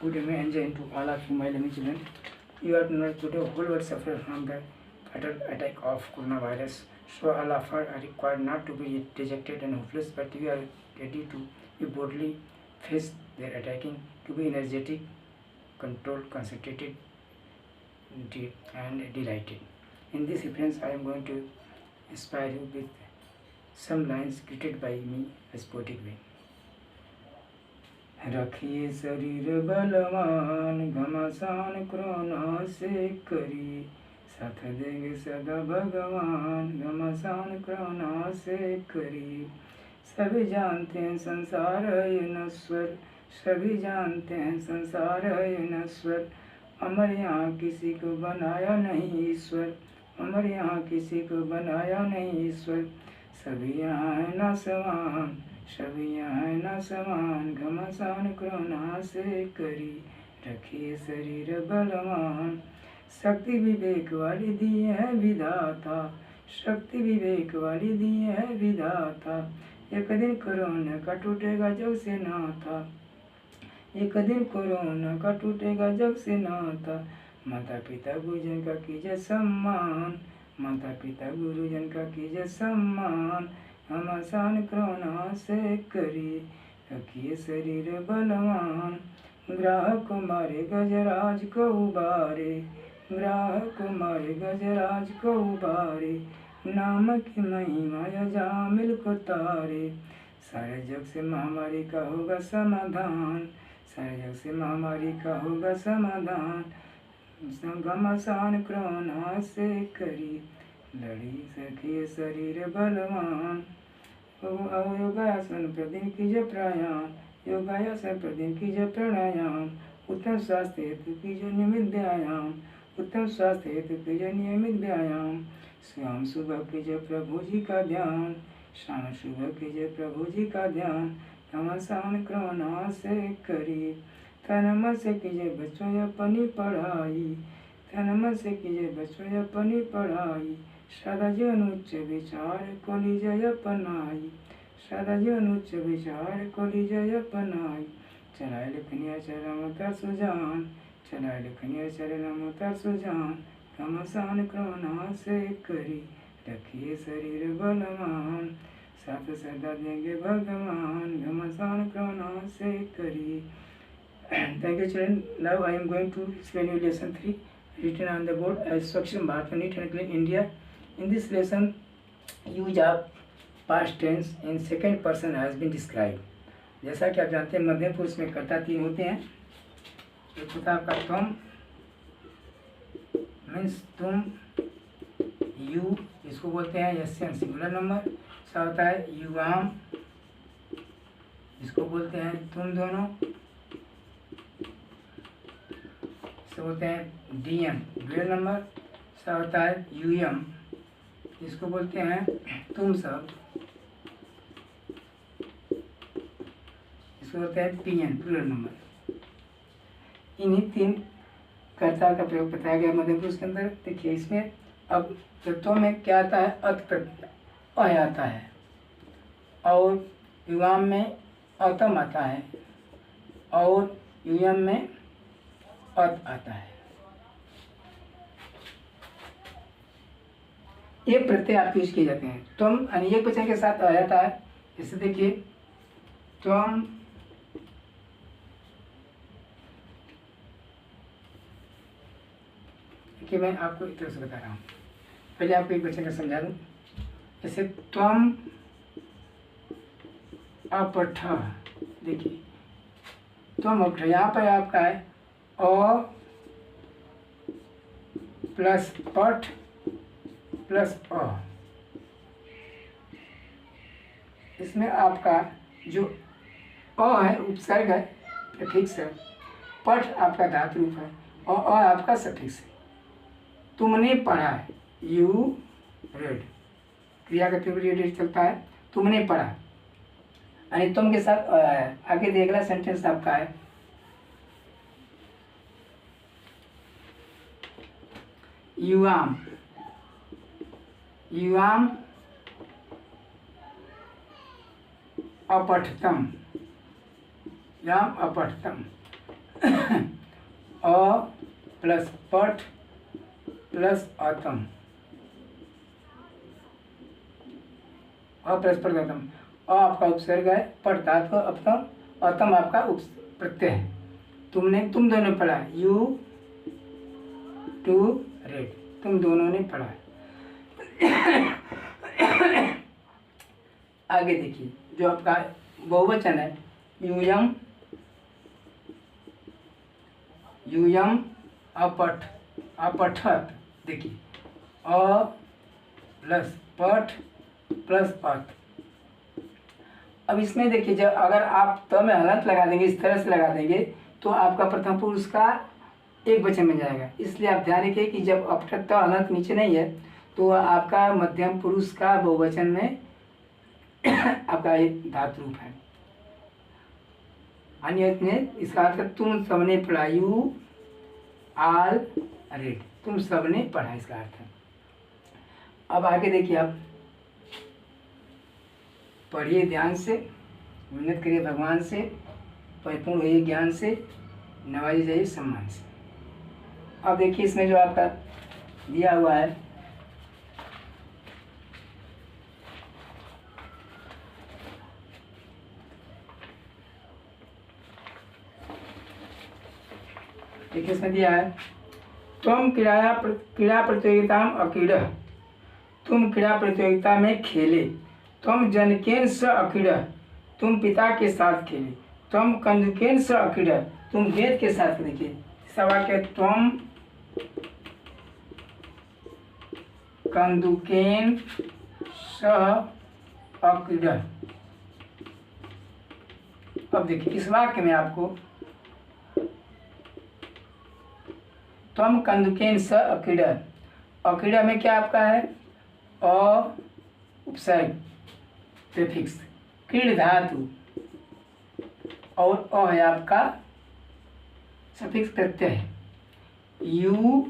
Good evening to all of you, my loving children. You are not today whole world suffer from the fatal attack of coronavirus. So all of us are required not to be dejected and hopeless, but we are ready to be boldly face their attacking, to be energetic, controlled, concentrated, and delighted. In this reference, I am going to inspire you with some lines created by me as poetic way. रखिए शरीर बलवान, घमासान corona से करी, साथ देंगे सदा भगवान, घमासान क्रोना से करी। सभी जानते हैं संसार है नश्वर, सभी जानते हैं संसार है नश्वर, अमर यहाँ किसी को बनाया नहीं ईश्वर, अमर यहाँ किसी को बनाया नहीं ईश्वर। सभी यहाँ है ना समान, सभी यहाँ है ना समान, घमासान क्रोना से करी, रखिए शरीर बलवान। शक्ति विवेक वाली दी है विधाता, शक्ति विवेक वाली दी है विधाता। एक दिन कोरोना का टूटेगा जग से नाता, एक दिन कोरोना का टूटेगा जग से नाता। माता पिता गुरुजन का कीजिए सम्मान, माता पिता गुरुजन का कीजिए सम्मान, घमासान क्रोना से करी, रखिए शरीर बलवान। ग्राहक को मारे गजराज को उबारे, ग्राहक को मारे गजराज को उबारे, नाम की महिमा जामिल को तारे। सारे जग से महामारी का होगा समाधान, सारे जग से महामारी का होगा समाधान, घमासान क्रोना से करी, लड़ी सखिए शरीर बलवान। योगासन प्रतिदिन कीजिए प्राणायाम, योगासन प्रतिदिन कीजिए प्राणायाम, उत्तम स्वास्थ्य हेतु कीजिए नियमित व्यायाम, उत्तम स्वास्थ्य हेतु कीजिए नियमित व्यायाम। शाम सुबह कीजिए प्रभु जी का ध्यान, शाम सुबह कीजिए प्रभु जी का ध्यान, घमासान क्रोना से करी। तन मन से कीजिए बच्चों अपनी पढ़ाई, तन मन से कीजिए बच्चों अपनी पढ़ाई, सदा जीवन उच्च विचार को लीजिए अपनाई, सदा जीवन उच्च विचार को लीजिए अपनाई। चलाए लिखनिया चरमता सुजान, चलाए लिखनिया चरमता सुजान, घमासान क्रोना से करी, रखिए शरीर बलवान। साथ सदा देंगे भगवान, घमासान क्रोना से करी। Thank you, children. Now I am going to explain you lesson 3 written on the board as Swachh Bharat Neat and Clean India. In this lesson, use of past tense in second person has been described. जैसा कि आप जानते हैं मध्यम पुरुष में कर्ता 3 होते हैं। एक होता है आपका तुम, मीन्स तुम, यू, इसको बोलते हैं यस्यन सिंगुलर नंबर। ऐसा होता है युवाम, इसको बोलते हैं तुम दोनों, इसको बोलते हैं डीएम ड्यूअल नंबर। ऐसा होता है यूएम, इसको बोलते हैं तुम सब, इसको बोलते हैं पीएन प्लूरल नंबर। इन्हीं 3 कर्ता का प्रयोग बताया गया मध्य पुरुष के अंदर। देखिए इसमें अब तत्वों में क्या आता है, अत प्रत्यय आता है, और युवाम में अतम आता है, और यूएम में अत आता है। ये प्रत्यय आप यूज किए जाते हैं। तुम अनियक वचन के साथ आ जाता है। जैसे देखिए तुम, देखिए मैं आपको एक तरह से बता रहा हूँ, पहले आपको एक वचन का समझा दूँ। जैसे तुम अपठ, देखिए तुम अपठ, यहाँ पर आपका है अ प्लस पठ प्लस अ। इसमें आपका जो अ है उपसर्ग है, प्रीफिक्स है, पठ आपका धातु रूप है, और अ आपका सफिक्स है। तुमने पढ़ा है, यू रेड, क्रिया का प्रीपोजिशन चलता है, तुमने पढ़ा, यानी तुम के साथ अ है। आगे अगला सेंटेंस आपका है युवाम, युवाम अपठतम, याम अपठतम, अ प्लस पठ प्लस अतम, अ प्लस पठ अतम। अ आपका उपसर्ग है, पठ धातु अपतम, अतम आपका प्रत्यय है। तुम दोनों पढ़ा, यू टू रेड, तुम दोनों ने पढ़ा। आगे देखिए जो आपका बहुवचन है, यूयम, यूयम अपठ, अपठत। देखिए अ प्लस पठ प्लस अठ। अब इसमें देखिए जब अगर आप त में हलंत लगा देंगे, इस तरह से लगा देंगे, तो आपका प्रथम पुरुष का एक वचन में जाएगा। इसलिए आप ध्यान रखिए कि जब अपठत त हलंत नीचे नहीं है तो आपका मध्यम पुरुष का बहुवचन में आपका एक धातु रूप है। अन्य में इसका अर्थ तुम सबने पढ़ा, यू आल रेड, तुम सबने पढ़ा, इसका अर्थ है। अब आगे देखिए, आप पढ़िए ध्यान से, मिन्नत करिए भगवान से, परिपूर्ण होइए ज्ञान से, नवाजे जाइए सम्मान से। अब देखिए इसमें जो आपका दिया हुआ है, देखिए इसमें दिया है, तुम क्रीड़ा प्रतियोगिता अक्रीड़, तुम क्रीड़ा प्रतियोगिता में खेले। तुम जनकेन स अक्रीड़, तुम पिता के साथ खेले। तुम कंदुकेन स अक्रीड़, तुम गेंद के साथ। देखिए सवाक्य, तुम कंदुकेन स अक्रीड़। अब देखिए इस वाक्य में आपको तुम कंदुकेन स अक्रीड़, अक्रीड़ में क्या आपका है, अ उपसर्ग प्रीफिक्स, क्रीड़ धातु, और अ है आपका सफिक्स प्रत्यय है। यू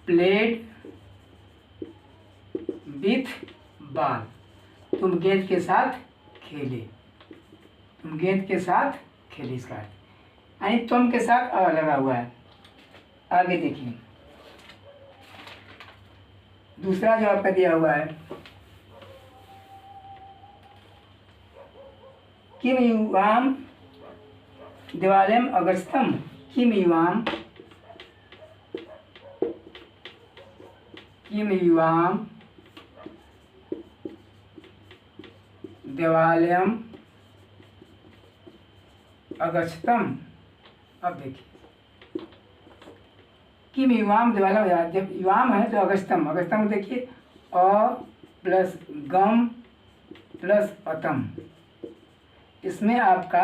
प्लेड विथ बॉल, तुम गेंद के साथ खेले, तुम गेंद के साथ खेले, इसका यानी तुम के साथ अ लगा हुआ है। आगे देखिए दूसरा जो आपका दिया हुआ है, किम युवाम देवालयम अगस्तम, किम युवाम, किम युवाम देवालयम अगस्तम। अब देखिए किम युवाम देवालयम, जब युवाम है तो अगस्तम, अगस्तम देखिए अ प्लस गम प्लस अतम, इसमें आपका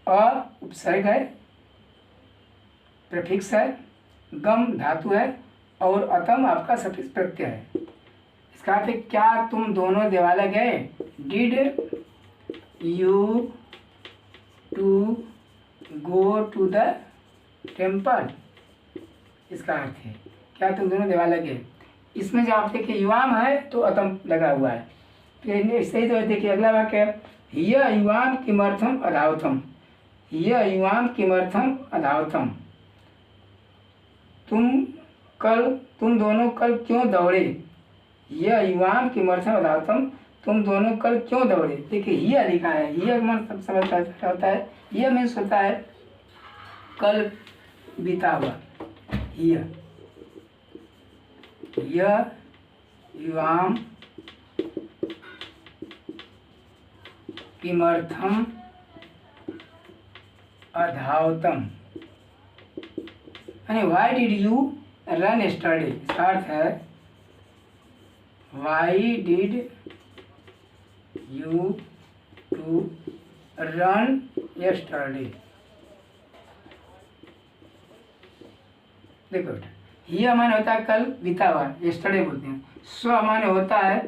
अ उपसर्ग है, प्रीफिक्स है, गम धातु है, और अतम आपका सफिक्स प्रत्यय है। इसका अर्थ है क्या तुम दोनों देवालय गए, did you two go to the temple, इसका अर्थ है क्या तुम दोनों देवालय गए। इसमें जो आप देखिए युवाम है तो अतम लगा हुआ है, तो सही। तो देखिए अगला वाक्य है, हिय युवाम किमर्थम अधावतम, हिय युवाम किमर्थम अधावतम, तुम दोनों कल क्यों दौड़े। हिय युवाम किमर्थम अधावतम, तुम दोनों कल क्यों दौड़े। देखिए हिय लिखा है, हिय मतलब समझ होता है, हिय मीन्स होता है कल बीता हुआ, हिय युवाम किमर्थम अधावतम, यानी why did you run yesterday. इसका अर्थ है why did you two run yesterday. देखो बेटा, हिय माने होता है कल बीता हुआ, यस्टरडे बोलते हैं। स्व माने होता है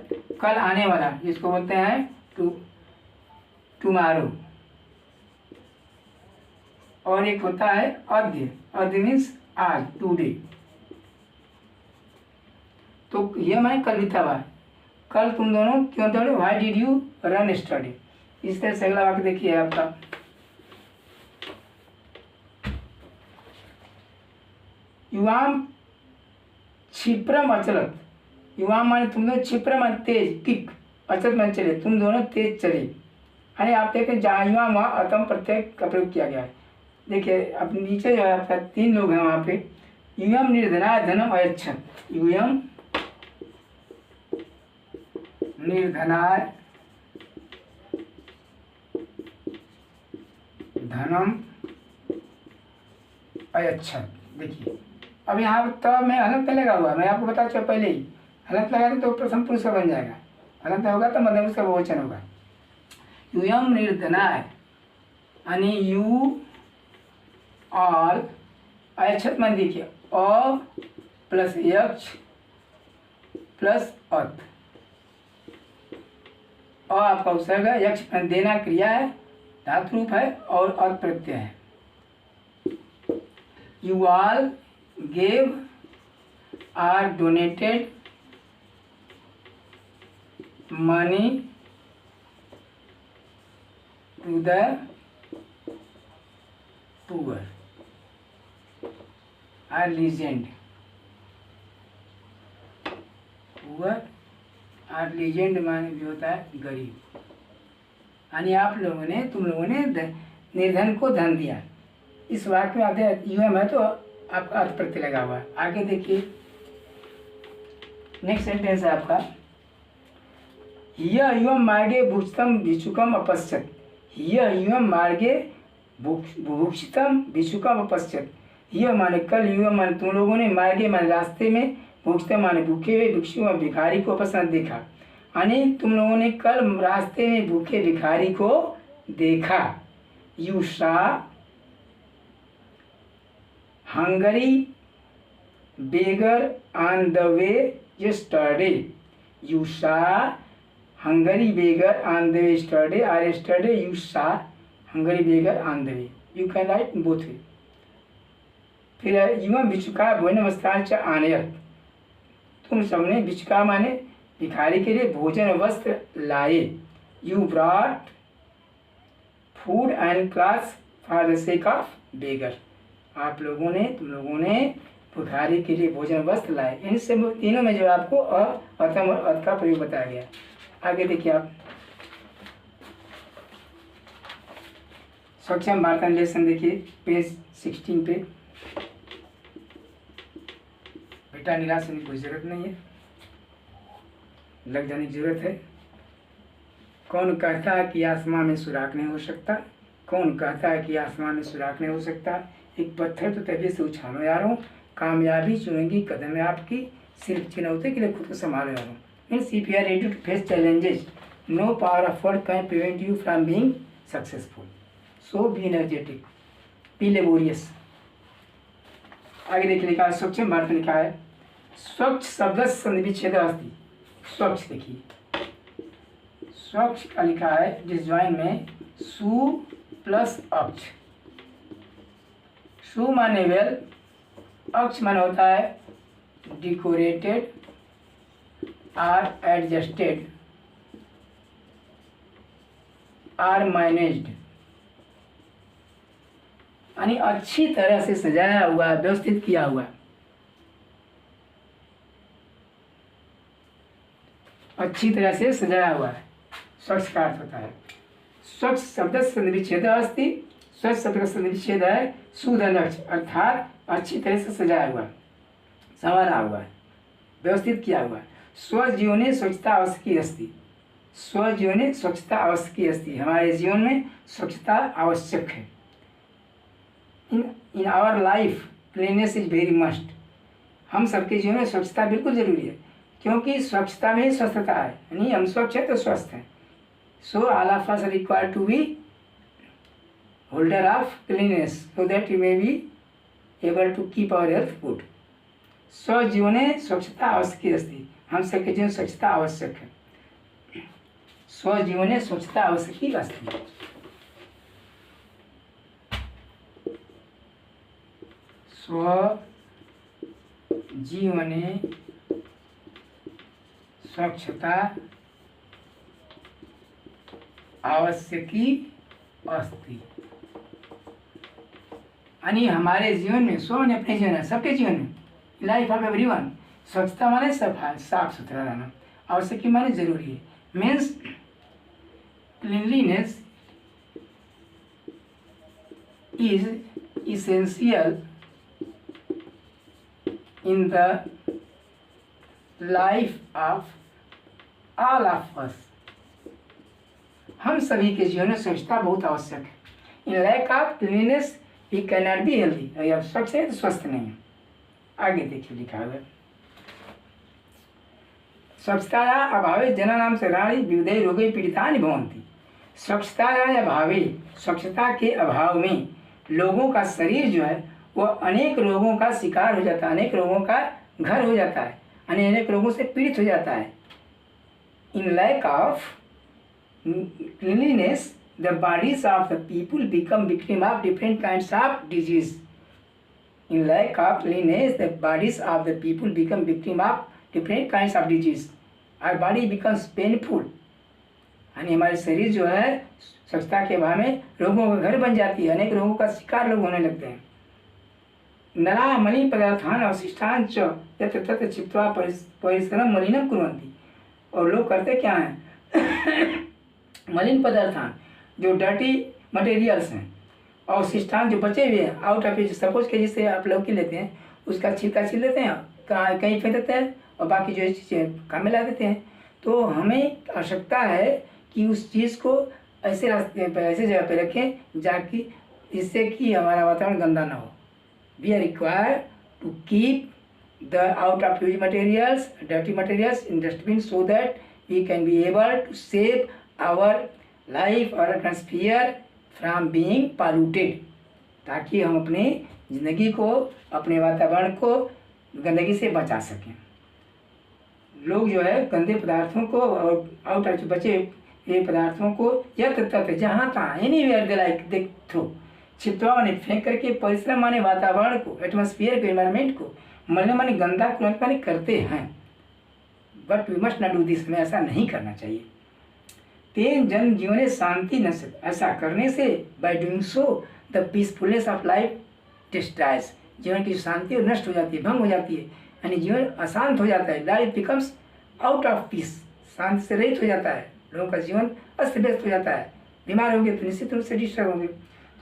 कल आने वाला, जिसको बोलते हैं टुमारो। और एक होता है अद्य, अद्य मीन्स आज, टुडे। तो ये माने कल बीता हुआ, कल तुम दोनों क्यों दौड़े, why did you run yesterday. इस तरह से अगला वाक्य देखिए आपका, युवाम क्षिप्रम अचलत, युवाम माने तुम दोनों, क्षिप्रम माने तेज, क्विक, अचलत माने चले, तुम दोनों तेज चले। यानी आप देखें जहाँ युवाम वहाँ अतम प्रत्यय का प्रयोग किया गया है। देखिए अब नीचे जो है आपका 3 लोग हैं वहाँ पे, यूयम निर्धनाय धनम अयच्छत, यूयम निर्धनाय धनम अयच्छत। देखिए अब यहाँ तब में हलंत लगा हुआ, मैं आपको बता चुका पहले ही, हलंत लगा तो प्रथम पुरुष का बन जाएगा, हलंत होगा तो मध्यम पुरुष का बहुवचन होगा। यूयम निर्धनाय यानी यू ऑल, अयच्छत मान देखिए अ प्लस यक्ष प्लस अत, अ आपका उपसर्ग है, यक्ष देना क्रिया है, धातु रूप है, और अत प्रत्यय है। You all gave or donated money to the poor or legend, poor or legend माने भी होता है गरीब। यानी आप लोगों ने, तुम लोगों ने निर्धन को धन दिया। इस वाक्य में आप यूएम है तो आपका अर्थ प्रत्यय लगा हुआ है। आगे देखिए नेक्स्ट सेंटेंस है आपका, हिय युवम मार्गे भुक्षितम भिक्षुकम अपश्यत, हिय युवम मार्गे भुक्षितम भिक्षुकम अपश्यत। यह माने कल, युवम माने तुम लोगों ने, मार्गे माने रास्ते में, भुक्षितम माने भूखे हुए, भिक्षु भिखारी को अपश्यत देखा। यानी तुम लोगों ने कल रास्ते में भूखे भिखारी को देखा। यू सा Hungary beggar on the way yesterday, you saw hungry beggar on the way yesterday, or yesterday you saw hungry beggar on the way, you can write both way। फिर युवम भिक्षुका भोजन वस्त्रांच च आनयत, तुम सबने, भिक्षुका माने भिखारी के लिए भोजन वस्त्र लाए। You brought food and clothes for the sake of beggar, आप लोगों ने, तुम लोगों ने भिखारी के लिए भोजन वस्त्र लाए। इन सब तीनों में जो आपको अतम और अर्थ का प्रयोग बताया गया। आगे देखिए आप सक्षम वार्ता लेसन देखिए पेज 16 पे। बेटा निराश होने की कोई जरूरत नहीं है, लग जाने की जरूरत है। कौन कहता है कि आसमान में सुराख नहीं हो सकता, कौन कहता है कि आसमान में सुराख नहीं हो सकता। एक पत्थर तो तभी से उछालो यारों, कामयाबी चुनेगी कदम है आपकी, सिर्फ चुनौती के लिए खुद को संभालो यारों। Means if you are ready to face challenges, no power of word can prevent you from being successful, so be energetic, be laborious. आगे देखिए लिखा है, स्वच्छ भारत लिखा है, स्वच्छ शब्द संधिविच्छेद अस्ति। स्वच्छ देखिए, स्वच्छ का लिखा है डिस्जॉइन में सु प्लस अक्ष। सु माने वेल, अक्ष माने होता है डिकोरेटेड आर एडजस्टेड आर मैनेज्ड, यानी अच्छी तरह से सजाया हुआ, व्यवस्थित किया हुआ। अच्छी तरह से सजाया हुआ है, स्वच्छ का अर्थ होता है। स्वच्छ शब्द संधिविच्छेद अस्ति, स्वच्छ शब्द का संधिविच्छेद है सुधनक्ष, अर्थात अच्छी तरह से सजाया हुआ, संवारा हुआ है, व्यवस्थित किया हुआ है। स्वजीवने स्वच्छता आवश्यकी अस्ति, स्वजीवने स्वच्छता आवश्यकी अस्ति, हमारे जीवन में स्वच्छता आवश्यक है। In our life cleanness is very must, हम सबके जीवन में स्वच्छता बिल्कुल जरूरी है, क्योंकि स्वच्छता में ही स्वस्थता है, यानी हम स्वच्छ है तो स्वस्थ हैं। So all of us require to be holder of cleanness so that you may be able to keep our health good. स्वजीवने स्वच्छता आवश्यकी अस्ति, हम सबके जीवन स्वच्छता आवश्यक है। स्वजीवने स्वच्छता आवश्यकी अस्ति, स्वजीवने स्वच्छता आवश्यकी अस्ति। यानी हमारे जीवन में, सो मैंने अपने जीवन में, सबके जीवन में, लाइफ ऑफ एवरीवन, स्वच्छता माने सफाई, साफ सुथरा रहना आवश्यक माने जरूरी है। Means cleanliness is essential in the life of all of us। हम सभी के जीवन में स्वच्छता बहुत आवश्यक है। In lack of cleanness we can not be healthy. अगर आप स्वच्छ है तो स्वस्थ नहीं है। आगे देखिए लिखा हुआ, स्वच्छताया अभावे जनानां शरीराणि विविधैः रोगैः पीडितानि भवन्ति। स्वच्छताया अभावे, स्वच्छता के अभाव में लोगों का शरीर जो है वो अनेक रोगों का शिकार हो जाता है, अनेक रोगों का घर हो जाता है, अनेक रोगों से पीड़ित हो जाता है। In lack of cleanliness the bodies of the people become victim of different kinds of disease. In lack of cleanliness the bodies of the people become victim of different kinds of disease. Our body becomes painful, यानी हमारे शरीर जो है स्वच्छता के अभाव में रोगों का घर बन जाती है, अनेक रोगों का शिकार लोग होने लगते हैं। नरा मलिन पदार्थान अवशिष्टान च यत्र तत्र चित्वा परिसरम मलिनम कुर्वन्ति। और लोग करते क्या हैं मलिन पदार्थान, जो डर्टी मटेरियल्स हैं, अवशिष्टान जो बचे हुए हैं, आउट ऑफ इट, सपोज के जिससे आप लौकी लेते हैं उसका छिलका छील लेते हैं, कहीं फेंक देते हैं और बाकी जो चीज़ें काम में ला देते हैं। तो हमें आवश्यकता है कि उस चीज़ को ऐसे रास्ते पर, ऐसे जगह पे रखें जाकि जिससे कि हमारा वातावरण गंदा ना हो। We are required to keep the out of use materials, dirty materials in dustbin so that we can be able to save our life और एटमॉस्फेयर फ्रॉम बीइंग पॉल्यूटेड, ताकि हम अपनी जिंदगी को, अपने वातावरण को गंदगी से बचा सकें। लोग जो है गंदे पदार्थों को और आउट ऑफ बचे ये पदार्थों को यत्र तत्र जहाँ तहाँ anywhere they like they throw, छिपवा माने फेंक करके, परिश्रम माने वातावरण को, एटमॉस्फेयर को, एनवायरनमेंट को, मलिन माने गंदा कुलंत माने करते हैं। But we must not do this, हमें ऐसा नहीं करना चाहिए। तेन जन जीवने शांति नश्यति, ऐसा करने से by doing so the peacefulness of life destroys, जीवन की शांति और नष्ट हो जाती है, भंग हो जाती है, यानी जीवन अशांत हो जाता है। Life becomes out of peace, शांति से रहित हो जाता है, लोगों का जीवन अस्त व्यस्त हो जाता है, बीमार होंगे तो निश्चित रूप से डिस्टर्ब होंगे।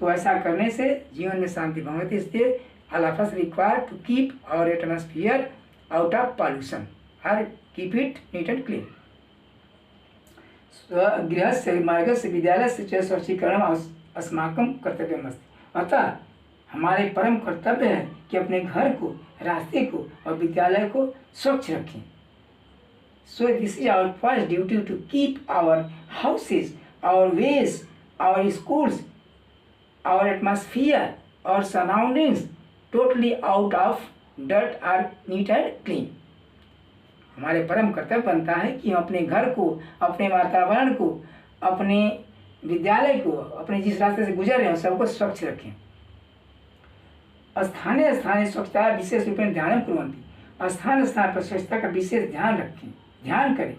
तो ऐसा करने से जीवन में शांति भंग होती है। इसलिए all of us required to keep our atmosphere out of pollution और keep it neat and clean. गृहस्य मार्गस्य विद्यालयस्य च स्वच्छीकरणम् अस्माकं कर्तव्यमस्ति। अतः हमारे परम कर्तव्य है कि अपने घर को, रास्ते को और विद्यालय को स्वच्छ रखें। So this is our first duty to keep our houses, our ways, our schools, our atmosphere, our surroundings totally out of dirt or neat and clean। हमारे परम कर्तव्य बनता है कि हम अपने घर को, अपने वातावरण को, अपने विद्यालय को, अपने जिस रास्ते से गुजर रहे हैं सबको स्वच्छ रखें। स्थानीय स्वच्छता विशेष रूप में ध्यान कुर्वन्ति, स्थान पर स्वच्छता का विशेष ध्यान रखें, ध्यान करें।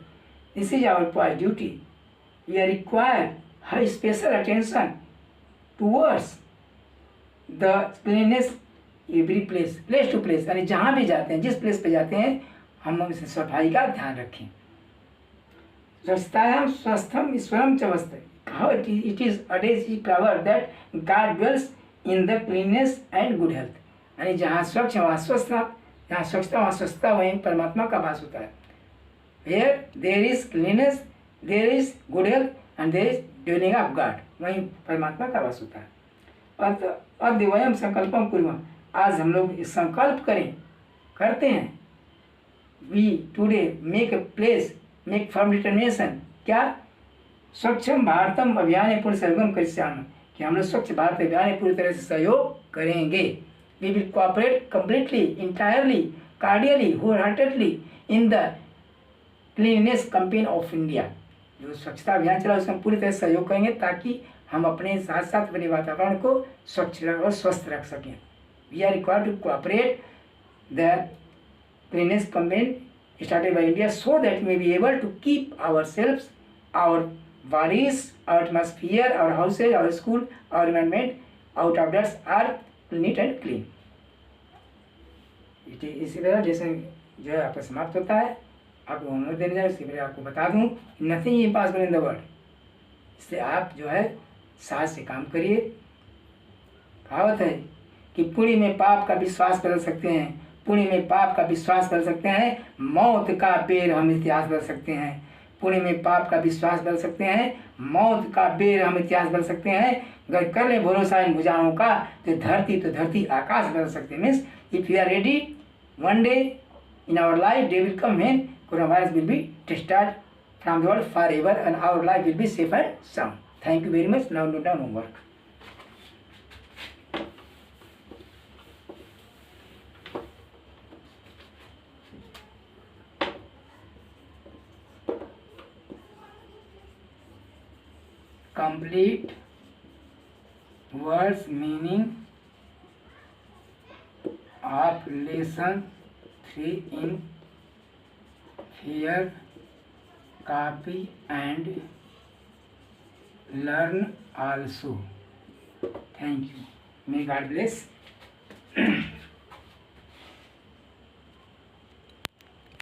This is our first duty. We are required high special attention towards the cleanness every place, place to place, यानी जहाँ भी जाते हैं, जिस प्लेस पे जाते हैं, हम सफाई का ध्यान रखें। स्वच्छतायां स्वस्थम ईश्वरम च वसते। How it is adage proverb that God dwells in the cleanness and good health, यानी जहाँ स्वच्छ वहाँ स्वस्थता, जहाँ स्वच्छता वहाँ स्वस्थता, वहीं परमात्मा का वास होता है। Where there is cleanliness, there is good health and there is dwelling of God, वहीं परमात्मा का वास होता है। अद्य वयम संकल्पम कुर्मः, आज हम लोग संकल्प करते हैं। We today make a place, make firm determination, क्या स्वच्छम भारतम अभियान पूर्ण सहयोगम करिष्यामः, कि हम लोग स्वच्छ भारत अभियान पूरी तरह से सहयोग करेंगे। We will cooperate completely, entirely, cordially, wholeheartedly in the cleanness campaign of India. जो स्वच्छता अभियान चला उसमें पूरी तरह सहयोग करेंगे ताकि हम अपने साथ साथ अपने वातावरण को स्वच्छ और स्वस्थ रख सकें। We are required to cooperate the cleanness campaign started by India so that we be able to keep ourselves, our bodies, our atmosphere, our houses, our school, our environment out of dust और neat and clean. इसी तरह जैसे जो है आपका समाप्त होता है, आपको होमवर्क देने जाए उसके पहले आपको बता दूं, nothing impossible in the world. इसलिए आप जो है साहस से काम करिए। कहावत है कि पुण्य में पाप का विश्वास बदल सकते हैं, पुण्य में पाप का विश्वास बदल सकते हैं, मौत का बेर हम इतिहास बदल सकते हैं। पुण्य में पाप का विश्वास बदल सकते हैं, मौत का बेर हम इतिहास बदल सकते हैं। अगर कर ले भरोसा इन भुजाओं का तो धरती आकाश बदल सकते हैं। Means if you are ready, one day in our life day will come when coronavirus will be discharged from the world forever and our life will be safe and sound. Thank you very much. Now note down homework. Complete words meaning of lesson 3 in here, copy and learn also. Thank you. May God bless.